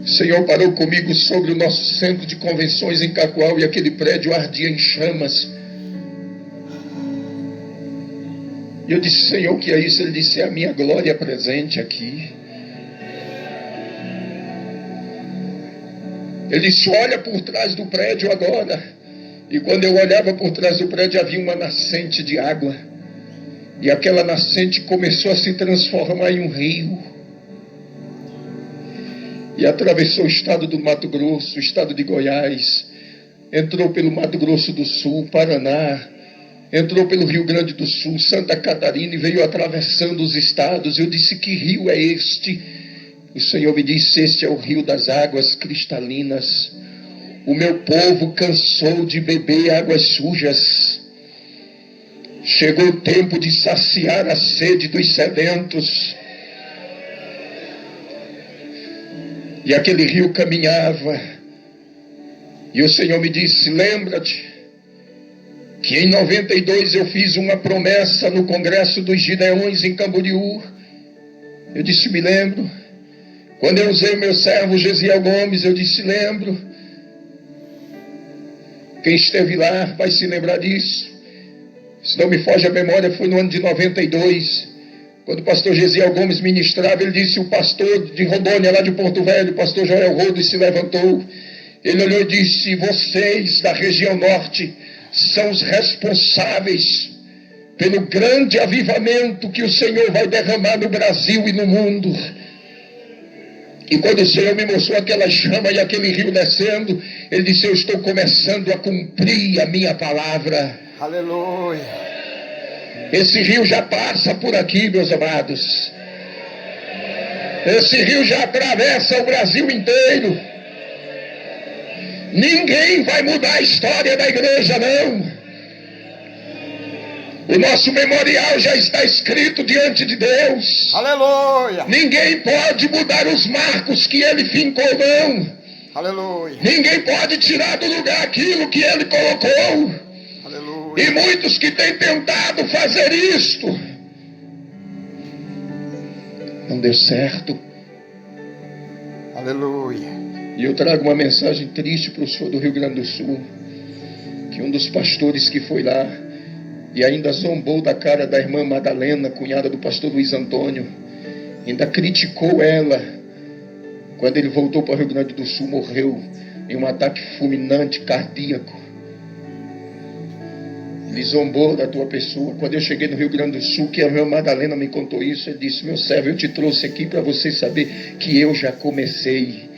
Speaker 2: O Senhor parou comigo sobre o nosso centro de convenções em Cacoal e aquele prédio ardia em chamas. E eu disse: Senhor, o que é isso? Ele disse: é a minha glória presente aqui. Ele disse: olha por trás do prédio agora. E quando eu olhava por trás do prédio, havia uma nascente de água. E aquela nascente começou a se transformar em um rio. E atravessou o estado do Mato Grosso, o estado de Goiás. Entrou pelo Mato Grosso do Sul, Paraná. Entrou pelo Rio Grande do Sul, Santa Catarina, e veio atravessando os estados. Eu disse: que rio é este? O Senhor me disse: este é o rio das águas cristalinas. O meu povo cansou de beber águas sujas. Chegou o tempo de saciar a sede dos sedentos. E aquele rio caminhava. E o Senhor me disse: lembra-te que em 92 eu fiz uma promessa no Congresso dos Gideões em Camboriú. Eu disse: me lembro. Quando eu usei o meu servo Gesiel Gomes, eu disse: lembro. Quem esteve lá vai se lembrar disso. Se não me foge a memória, foi no ano de 92. Quando o pastor Gesiel Gomes ministrava, ele disse: o pastor de Rondônia, lá de Porto Velho, o pastor Joel Rodo, se levantou. Ele olhou e disse: vocês da região norte são os responsáveis pelo grande avivamento que o Senhor vai derramar no Brasil e no mundo. E quando o Senhor me mostrou aquela chama e aquele rio descendo, ele disse: eu estou começando a cumprir a minha palavra.
Speaker 1: Aleluia!
Speaker 2: Esse rio já passa por aqui, meus amados. Esse rio já atravessa o Brasil inteiro. Ninguém vai mudar a história da igreja, não. O nosso memorial já está escrito diante de Deus.
Speaker 1: Aleluia!
Speaker 2: Ninguém pode mudar os marcos que Ele fincou, não.
Speaker 1: Aleluia!
Speaker 2: Ninguém pode tirar do lugar aquilo que Ele colocou.
Speaker 1: Aleluia!
Speaker 2: E muitos que têm tentado fazer isto, não deu certo.
Speaker 1: Aleluia!
Speaker 2: E eu trago uma mensagem triste para o senhor do Rio Grande do Sul, que um dos pastores que foi lá e ainda zombou da cara da irmã Madalena, cunhada do pastor Luiz Antônio, ainda criticou ela. Quando ele voltou para o Rio Grande do Sul, morreu em um ataque fulminante cardíaco. Ele zombou da tua pessoa. Quando eu cheguei no Rio Grande do Sul, que a irmã Madalena me contou isso, ele disse: meu servo, eu te trouxe aqui para você saber que eu já comecei.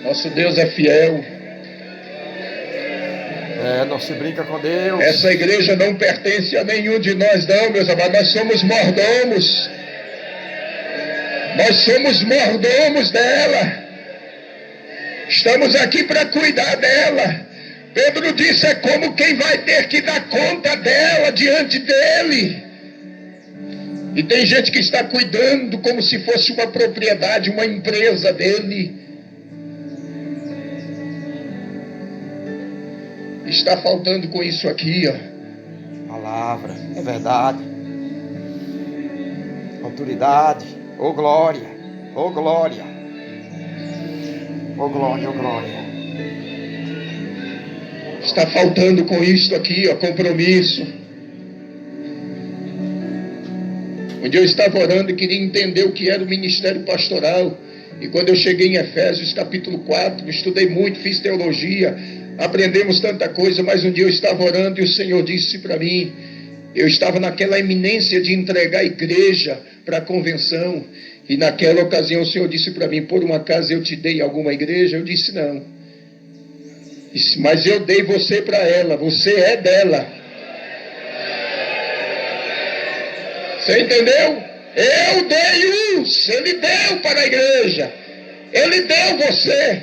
Speaker 2: Nosso Deus é fiel.
Speaker 1: Não se brinca com Deus.
Speaker 2: Essa igreja não pertence a nenhum de nós, não, meus amados. Nós somos mordomos. Nós somos mordomos dela. Estamos aqui para cuidar dela. Pedro disse: é como quem vai ter que dar conta dela diante dele. E tem gente que está cuidando como se fosse uma propriedade, uma empresa dele. Está faltando com isso aqui, ó.
Speaker 1: Palavra, é verdade. Autoridade, ô glória, ô glória, ô glória, ô glória.
Speaker 2: Está faltando com isto aqui, ó, compromisso. Um dia eu estava orando e queria entender o que era o ministério pastoral. E quando eu cheguei em Efésios capítulo 4, estudei muito, fiz teologia, aprendemos tanta coisa, mas um dia eu estava orando e o Senhor disse para mim, eu estava naquela iminência de entregar a igreja para a convenção, e naquela ocasião o Senhor disse para mim, por um acaso eu te dei alguma igreja? Eu disse não. Disse, mas eu dei você para ela, você é dela. Você entendeu? Eu dei ele deu para a igreja. Ele deu você.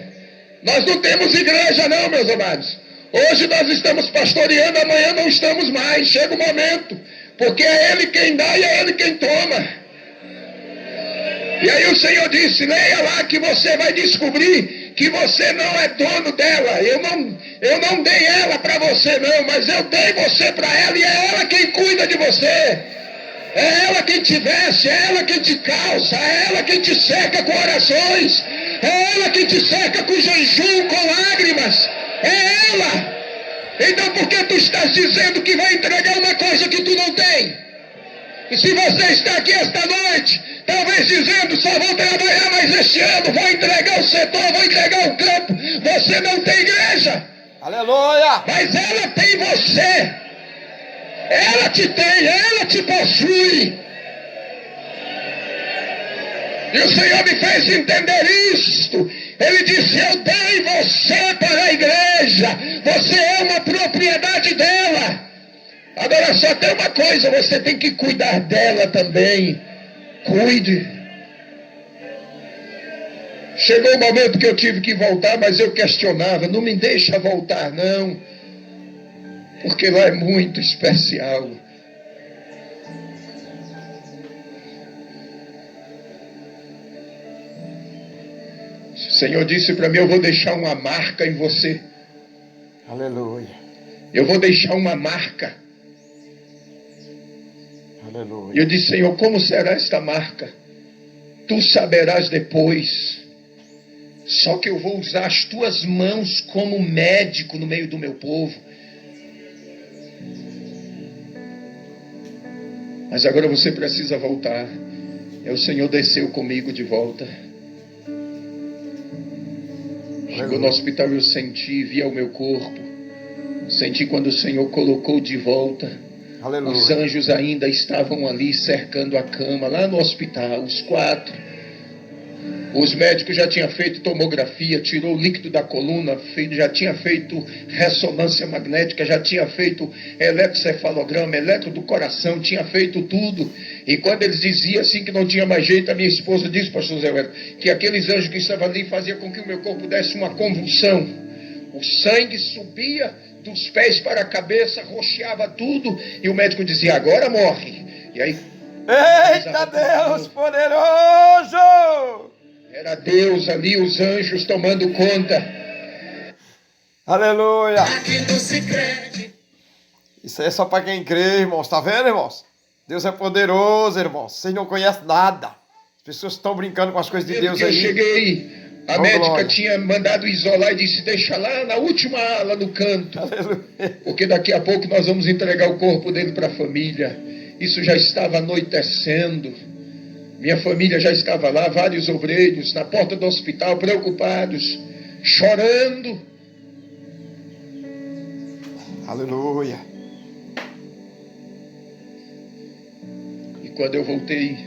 Speaker 2: Nós não temos igreja não, meus amados. Hoje nós estamos pastoreando, amanhã não estamos mais. Chega o momento, porque é Ele quem dá e é Ele quem toma. E aí o Senhor disse, leia lá que você vai descobrir que você não é dono dela. Eu não dei ela para você não, mas eu dei você para ela e é ela quem cuida de você. É ela quem te veste, é ela quem te calça, é ela quem te seca com orações, é ela quem te seca com jejum, com lágrimas, é ela. Então por que tu estás dizendo que vai entregar uma coisa que tu não tem? E se você está aqui esta noite, talvez dizendo, só vou trabalhar mais este ano, vou entregar o setor, vou entregar o campo, você não tem igreja.
Speaker 1: Aleluia!
Speaker 2: Mas ela tem você. Ela te tem, ela te possui. E o Senhor me fez entender isto. Ele disse, eu dei você para a igreja. Você é uma propriedade dela. Agora só tem uma coisa, você tem que cuidar dela também. Cuide. Chegou o momento que eu tive que voltar, mas eu questionava, não me deixa voltar não. Porque lá é muito especial. O Senhor disse para mim, eu vou deixar uma marca em você.
Speaker 1: Aleluia.
Speaker 2: Eu vou deixar uma marca.
Speaker 1: Aleluia.
Speaker 2: E eu disse, Senhor, como será esta marca? Tu saberás depois. Só que eu vou usar as tuas mãos como médico no meio do meu povo. Mas agora você precisa voltar. O Senhor desceu comigo de volta. Chegou no hospital, eu senti, via o meu corpo. Senti quando o Senhor colocou de volta.
Speaker 1: Aleluia.
Speaker 2: Os anjos ainda estavam ali cercando a cama, lá no hospital, os 4. Os médicos já tinham feito tomografia, tirou o líquido da coluna, já tinha feito ressonância magnética, já tinha feito eletrocefalograma, eletro do coração, tinha feito tudo. E quando eles diziam assim que não tinha mais jeito, a minha esposa disse, pastor Zé Weber, que aqueles anjos que estavam ali faziam com que o meu corpo desse uma convulsão. O sangue subia dos pés para a cabeça, roxeava tudo, e o médico dizia, agora morre. E aí...
Speaker 1: Eita Deus poderoso!
Speaker 2: Era Deus ali, os anjos tomando conta.
Speaker 1: Aleluia! Isso aí é só para quem crê, irmãos. Tá vendo, irmãos? Deus é poderoso, irmãos. Vocês não conhecem nada. As pessoas estão brincando com as coisas de Deus aí.
Speaker 2: Eu cheguei, a médica tinha mandado isolar e disse, deixa lá na última ala, no canto.
Speaker 1: Aleluia.
Speaker 2: Porque daqui a pouco nós vamos entregar o corpo dele para a família. Isso já estava anoitecendo. Minha família já estava lá, vários obreiros na porta do hospital, preocupados, chorando.
Speaker 1: Aleluia.
Speaker 2: E quando eu voltei,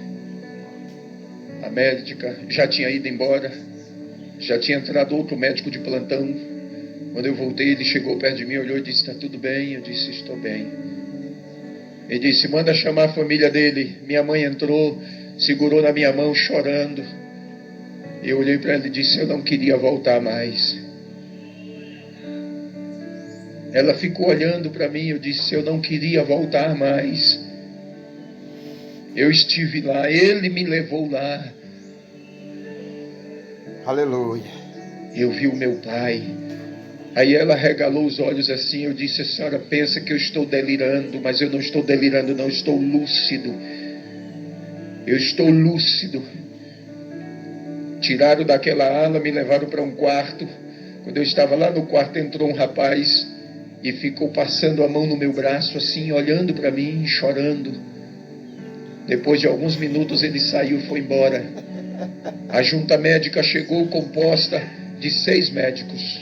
Speaker 2: a médica já tinha ido embora, já tinha entrado outro médico de plantão. Quando eu voltei, ele chegou perto de mim, olhou e disse, está tudo bem? Eu disse, estou bem. Ele disse, manda chamar a família dele. Minha mãe entrou, segurou na minha mão chorando. Eu olhei para ela e disse, eu não queria voltar mais. Ela ficou olhando para mim, eu disse, eu não queria voltar mais. Eu estive lá, ele me levou lá.
Speaker 1: Aleluia.
Speaker 2: Eu vi o meu pai. Aí ela regalou os olhos assim. Eu disse: a senhora pensa que eu estou delirando, mas eu não estou delirando, não, eu estou lúcido. Eu estou lúcido. Tiraram daquela ala, me levaram para um quarto. Quando eu estava lá no quarto, entrou um rapaz e ficou passando a mão no meu braço assim, olhando para mim, chorando. Depois de alguns minutos ele saiu e foi embora. A junta médica chegou composta de 6 médicos.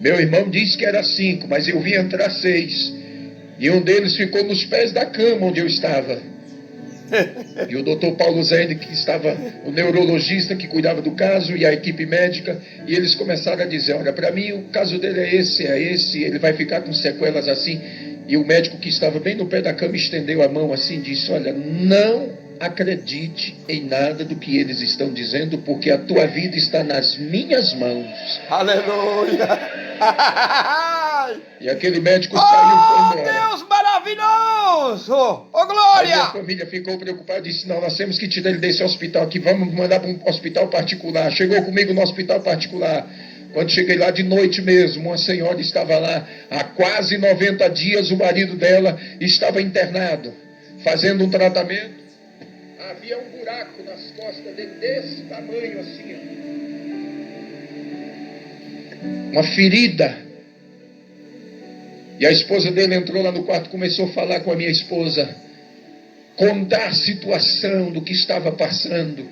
Speaker 2: Meu irmão disse que era 5, mas eu vi entrar 6. E um deles ficou nos pés da cama onde eu estava. E o doutor Paulo Zene, que estava, o neurologista que cuidava do caso, e a equipe médica, e eles começaram a dizer: olha, para mim o caso dele é esse, ele vai ficar com sequelas assim. E o médico que estava bem no pé da cama estendeu a mão assim e disse: olha, não acredite em nada do que eles estão dizendo, porque a tua vida está nas minhas mãos.
Speaker 1: Aleluia!
Speaker 2: E aquele médico saiu e foi embora.
Speaker 1: Deus maravilhoso! Ô,
Speaker 2: Aí
Speaker 1: glória!
Speaker 2: minha família ficou preocupada e disse: não, nós temos que tirar ele desse hospital aqui, vamos mandar para um hospital particular. Chegou comigo no hospital particular. Quando cheguei lá de noite mesmo, uma senhora estava lá há quase 90 dias, o marido dela estava internado, fazendo um tratamento. Havia um buraco nas costas dele desse tamanho assim, ó. Uma ferida. E a esposa dele entrou lá no quarto, começou a falar com a minha esposa, contar a situação do que estava passando.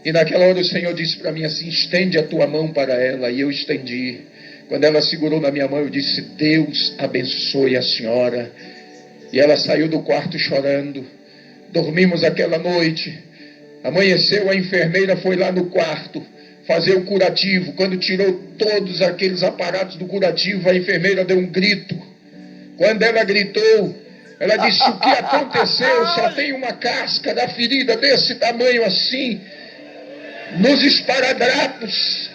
Speaker 2: E naquela hora o Senhor disse para mim assim: estende a tua mão para ela. E eu estendi. Quando ela segurou na minha mão, eu disse: Deus abençoe a senhora. E ela saiu do quarto chorando. Dormimos aquela noite. Amanheceu, a enfermeira foi lá no quarto fazer o curativo. Quando tirou todos aqueles aparatos do curativo, a enfermeira deu um grito. Quando ela gritou, ela disse: o que aconteceu? Só tem uma casca da ferida desse tamanho assim, nos esparadrapos.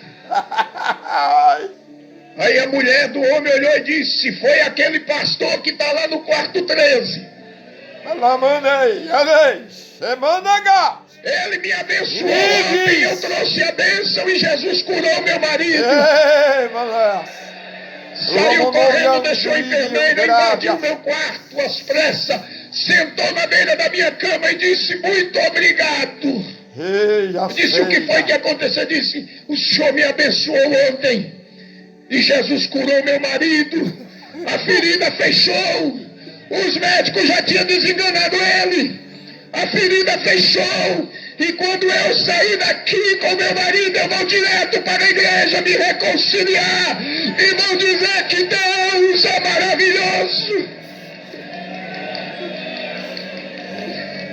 Speaker 2: Aí a mulher do homem olhou e disse: foi aquele pastor que está lá no quarto 13. Ele me abençoou ontem, eu trouxe a bênção e Jesus curou meu marido. Saiu correndo, deixou a enfermeira, invadiu meu quarto às pressas, sentou na beira da minha cama e disse: muito obrigado. Eu disse: o que foi que aconteceu? Disse: o senhor me abençoou ontem e Jesus curou meu marido. A ferida fechou. Os médicos já tinham desenganado ele. A ferida fechou. E quando eu sair daqui com meu marido, eu vou direto para a igreja me reconciliar e vou dizer que Deus é maravilhoso.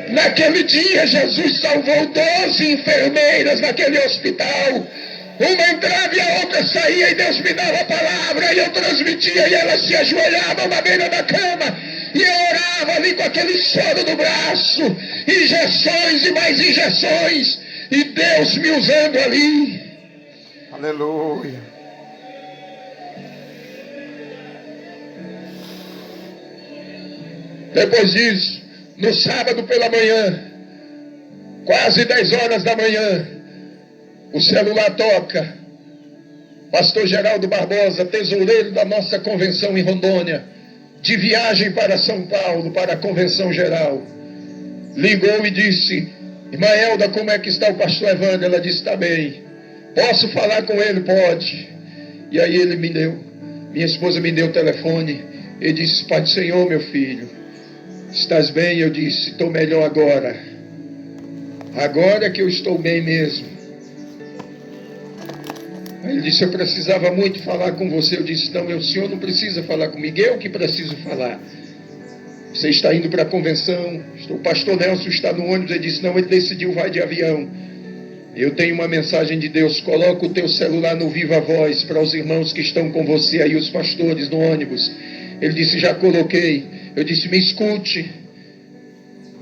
Speaker 2: Naquele dia, Jesus salvou 12 enfermeiras naquele hospital. Uma entrava e a outra saía, e Deus me dava a palavra e eu transmitia, e elas se ajoelhavam na beira da cama e eu orava ali com aquele soro no braço, injeções e mais injeções, e Deus me usando ali.
Speaker 1: Aleluia.
Speaker 2: Depois disso, no sábado pela manhã, quase 10 horas da manhã, o celular toca. Pastor Geraldo Barbosa, tesoureiro da nossa convenção em Rondônia, de viagem para São Paulo, para a convenção geral, ligou e disse: irmã Elda, como é que está o pastor Evandro? Ela disse: está bem. Posso falar com ele? Pode. E aí ele me deu, minha esposa me deu o telefone e disse: Pai do Senhor, meu filho, estás bem? Eu disse: estou melhor agora. Agora que eu estou bem mesmo. Aí ele disse: eu precisava muito falar com você. Eu disse: não, o senhor não precisa falar comigo, eu que preciso falar. Você está indo para a convenção, o pastor Nelson está no ônibus. Ele disse: não, ele decidiu, vai de avião. Eu tenho uma mensagem de Deus, coloca o teu celular no Viva Voz para os irmãos que estão com você aí, os pastores no ônibus. Ele disse: já coloquei. Eu disse: me escute,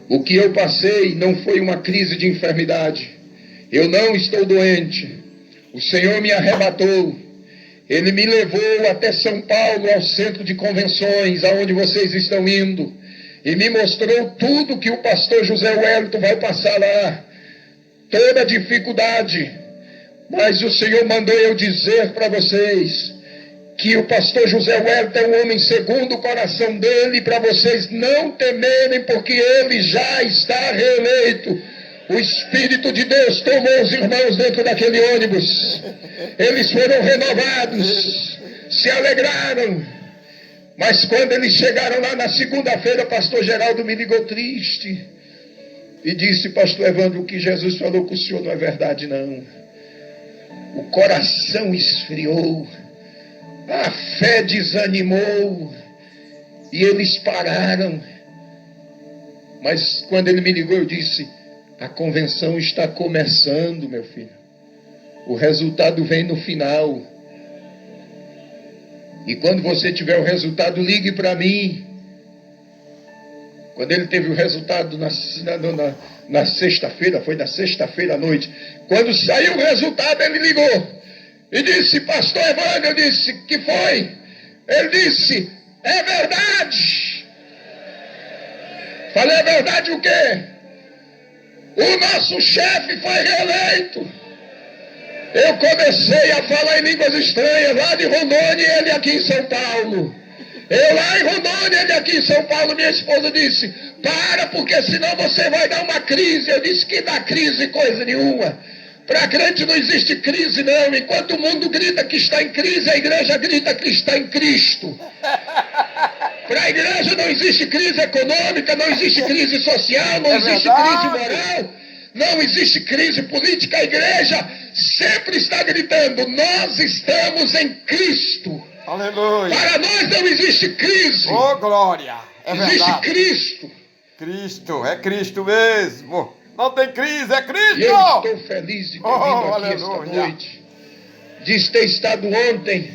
Speaker 2: o que eu passei não foi uma crise de enfermidade, eu não estou doente. O Senhor me arrebatou, Ele me levou até São Paulo, ao centro de convenções, aonde vocês estão indo, e me mostrou tudo que o pastor José Wellington vai passar lá, toda a dificuldade. Mas o Senhor mandou eu dizer para vocês que o pastor José Wellington é um homem segundo o coração dele, para vocês não temerem, porque ele já está reeleito. O Espírito de Deus tomou os irmãos dentro daquele ônibus. Eles foram renovados, se alegraram. Mas quando eles chegaram lá na segunda-feira, o pastor Geraldo me ligou triste e disse: pastor Evandro, o que Jesus falou com o senhor não é verdade não. O coração esfriou, a fé desanimou e eles pararam. Mas quando ele me ligou, eu disse: a convenção está começando, meu filho. O resultado vem no final. E quando você tiver o resultado, ligue para mim. Quando ele teve o resultado na sexta-feira, foi na sexta-feira à noite. Quando saiu o resultado, ele ligou e disse: pastor Evandro, eu disse: que foi? Ele disse: é verdade. Falei: é verdade o quê? O nosso chefe foi reeleito. Eu comecei a falar em línguas estranhas lá de Rondônia e ele aqui em São Paulo. Eu lá em Rondônia, ele aqui em São Paulo. Minha esposa disse: para, porque senão você vai dar uma crise. Eu disse: que dá crise coisa nenhuma. Para crente não existe crise não. Enquanto o mundo grita que está em crise, a igreja grita que está em Cristo. Para a igreja não existe crise econômica, não existe crise social, não existe crise moral, não existe crise política. A igreja sempre está gritando: nós estamos em Cristo.
Speaker 1: Aleluia.
Speaker 2: Para nós não existe crise.
Speaker 1: Oh, glória.
Speaker 2: Existe
Speaker 1: verdade.
Speaker 2: Cristo.
Speaker 1: Cristo, é Cristo mesmo. Não tem crise, é Cristo.
Speaker 2: E eu estou feliz de ter vindo aqui esta
Speaker 1: aleluia.
Speaker 2: noite. De ter estado ontem,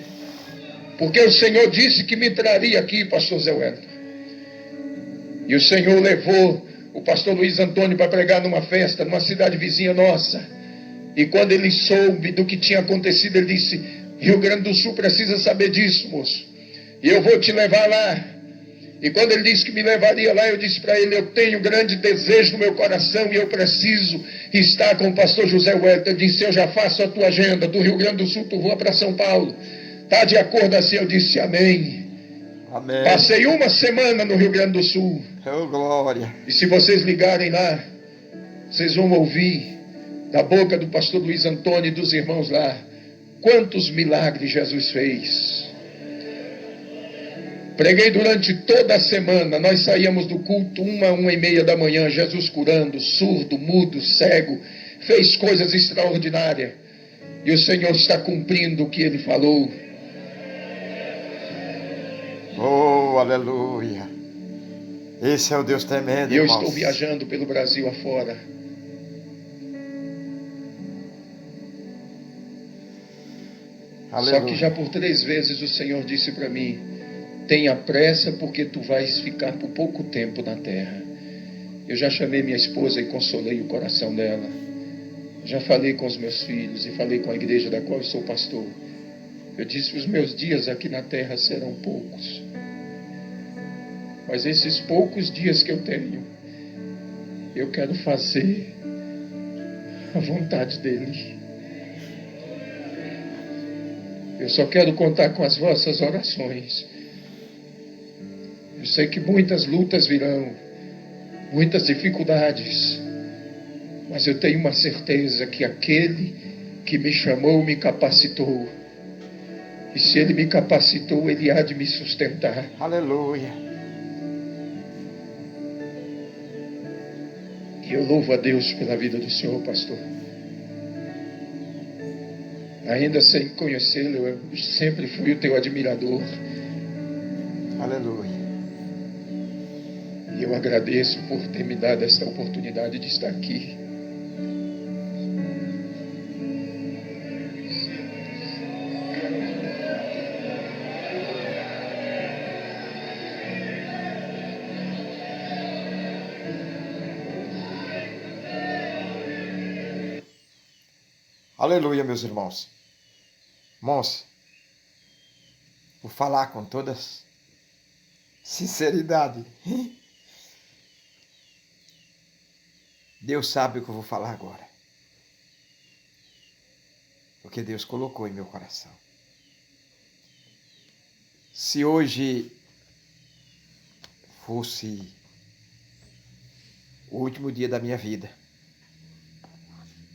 Speaker 2: porque o Senhor disse que me traria aqui, pastor Zé Wellington. E o Senhor levou o pastor Luiz Antônio para pregar numa festa, numa cidade vizinha nossa. E quando ele soube do que tinha acontecido, ele disse: Rio Grande do Sul precisa saber disso, moço. E eu vou te levar lá. E quando ele disse que me levaria lá, eu disse para ele: eu tenho grande desejo no meu coração e eu preciso estar com o pastor José Wellington. Ele disse: eu já faço a tua agenda. Do Rio Grande do Sul tu voa para São Paulo. Está de acordo assim? Eu disse: amém.
Speaker 1: Amém.
Speaker 2: Passei uma semana no Rio Grande do Sul.
Speaker 1: Oh, glória.
Speaker 2: E se vocês ligarem lá, vocês vão ouvir da boca do pastor Luiz Antônio e dos irmãos lá quantos milagres Jesus fez. Preguei durante toda a semana. Nós saíamos do culto 1h30 da manhã, Jesus curando, surdo, mudo, cego, fez coisas extraordinárias. E o Senhor está cumprindo o que Ele falou.
Speaker 1: Oh, aleluia. Esse é o Deus tremendo,
Speaker 2: E eu
Speaker 1: irmãos.
Speaker 2: estou viajando pelo Brasil afora.
Speaker 1: Aleluia.
Speaker 2: Só que já por 3 vezes o Senhor disse para mim: tenha pressa, porque tu vais ficar por pouco tempo na terra. Eu já chamei minha esposa e consolei o coração dela. Já falei com os meus filhos e falei com a igreja da qual eu sou pastor. Eu disse: os meus dias aqui na terra serão poucos. Mas esses poucos dias que eu tenho, eu quero fazer a vontade dele. Eu só quero contar com as vossas orações. Eu sei que muitas lutas virão, muitas dificuldades, mas eu tenho uma certeza que aquele que me chamou me capacitou. E se ele me capacitou, ele há de me sustentar.
Speaker 1: Aleluia.
Speaker 2: E eu louvo a Deus pela vida do Senhor, pastor. Ainda sem conhecê-lo, eu sempre fui o teu admirador.
Speaker 1: Aleluia.
Speaker 2: E eu agradeço por ter me dado esta oportunidade de estar aqui.
Speaker 1: Aleluia, meus irmãos. Irmãos, vou falar com toda sinceridade. Deus sabe o que eu vou falar agora. Porque Deus colocou em meu coração. Se hoje fosse o último dia da minha vida,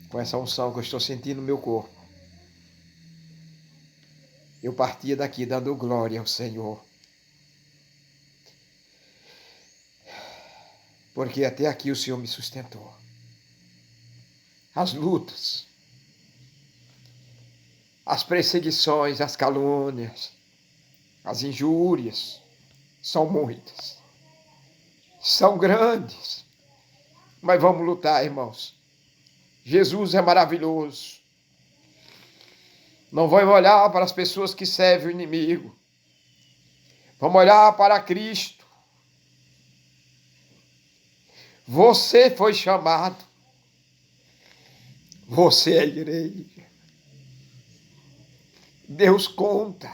Speaker 1: com essa unção que eu estou sentindo no meu corpo, eu partia daqui dando glória ao Senhor. Porque até aqui o Senhor me sustentou. As lutas, as perseguições, as calúnias, as injúrias são muitas, são grandes, mas vamos lutar, irmãos. Jesus é maravilhoso. Não vamos olhar para as pessoas que servem o inimigo. Vamos olhar para Cristo. Você foi chamado. Você é a igreja. Deus conta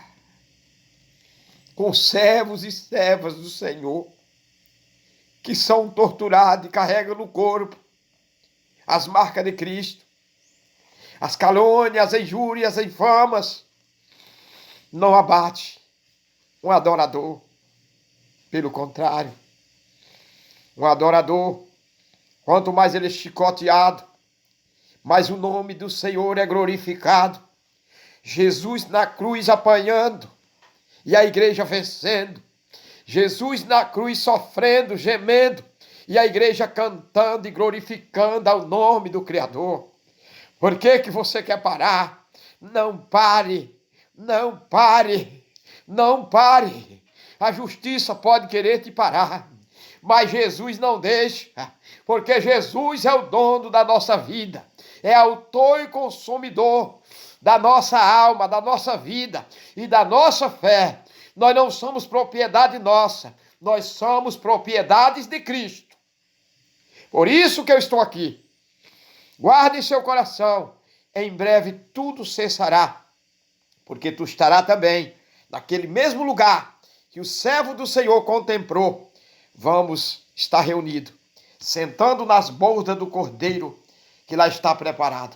Speaker 1: com servos e servas do Senhor que são torturados e carregam no corpo as marcas de Cristo. As calúnias, as injúrias, as infamas não abate um adorador. Pelo contrário, um adorador, quanto mais ele é chicoteado, mais o nome do Senhor é glorificado. Jesus na cruz apanhando e a igreja vencendo. Jesus na cruz sofrendo, gemendo e a igreja cantando e glorificando ao nome do Criador. Por que que você quer parar? Não pare, não pare, não pare. A justiça pode querer te parar, mas Jesus não deixa, porque Jesus é o dono da nossa vida, é autor e consumidor da nossa alma, da nossa vida e da nossa fé. Nós não somos propriedade nossa, nós somos propriedades de Cristo. Por isso que eu estou aqui. Guarde em seu coração, em breve tudo cessará, porque tu estarás também naquele mesmo lugar que o servo do Senhor contemplou. Vamos estar reunidos, sentando nas bordas do Cordeiro, que lá está preparado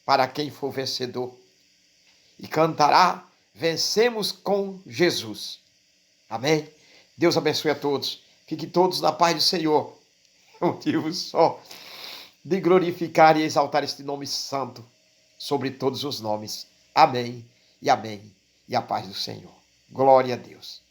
Speaker 1: para quem for vencedor. E cantará, vencemos com Jesus. Amém? Deus abençoe a todos. Fiquem todos na paz do Senhor. É um motivo só de glorificar e exaltar este nome santo sobre todos os nomes. Amém e amém. E a paz do Senhor. Glória a Deus.